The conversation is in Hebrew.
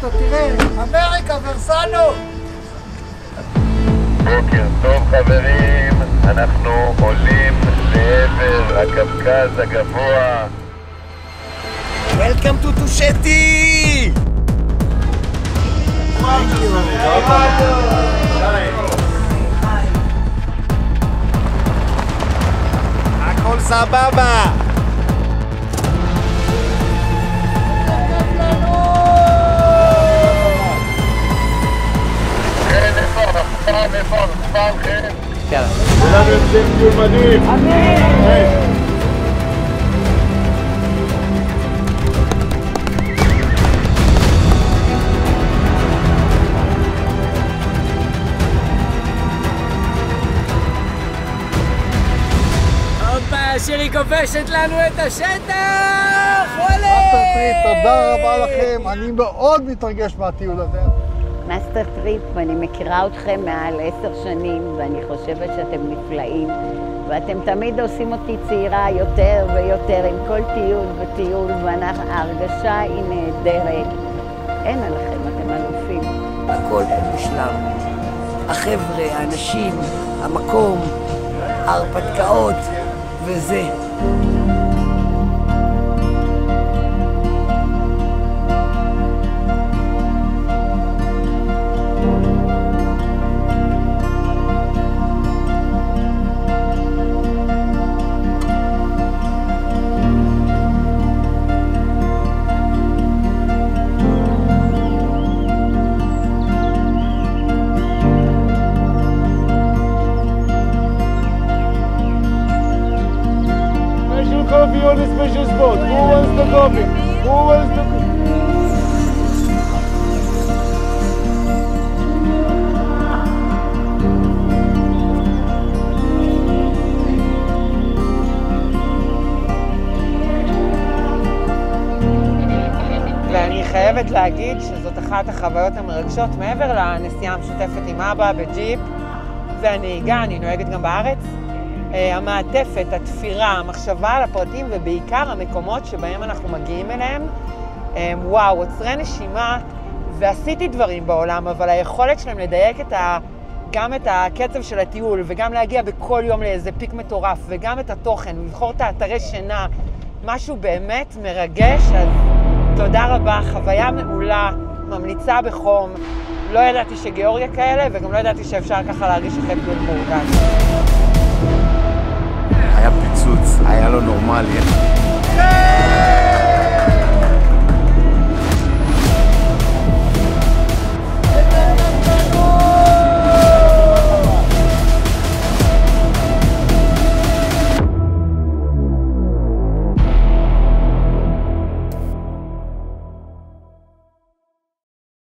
הזאת, תראה, אמריקה, ורסנו! בוקר טוב חברים, אנחנו עולים לעבר הקווקז הגבוה. Welcome to טושטי! הכל סבבה! איפה המספר, כן? יאללה. כולנו המשך מיומנים. אמן! הופה, שירי כובשת לנו את השטח! וואלה! מאסטר טריפ, תודה רבה לכם, אני מאוד מתרגש מהטיול הזה. מאסטר טריפ, אני מכירה אתכם מעל 10 שנים, ואני חושבת שאתם נפלאים, ואתם תמיד עושים אותי צעירה יותר ויותר עם כל טיול וטיול, וההרגשה היא נהדרת. אין עליכם, אתם אלופים. הכל פה מושלם. החבר'ה, האנשים, המקום, ההרפתקאות, וזה. Coffee on a special spot. Who wants the coffee? Who wants the coffee? ואני חייבת להגיד שזאת אחת החוויות המרגשות מעבר לנסיעה המשותפת עם אבא בג'יפ והנהיגה, אני נוהגת גם בארץ. המעטפת, התפירה, המחשבה על הפרטים ובעיקר המקומות שבהם אנחנו מגיעים אליהם. וואו, עוצרי נשימה, ועשיתי דברים בעולם, אבל היכולת שלהם לדייק גם את הקצב של הטיול וגם להגיע בכל יום לאיזה פיק מטורף וגם את התוכן ולבחור את האתרי שינה, משהו באמת מרגש. אז תודה רבה, חוויה מעולה, ממליצה בחום. לא ידעתי שגיאורגיה כאלה וגם לא ידעתי שאפשר ככה להרגיש אחרי טיול מאורגן.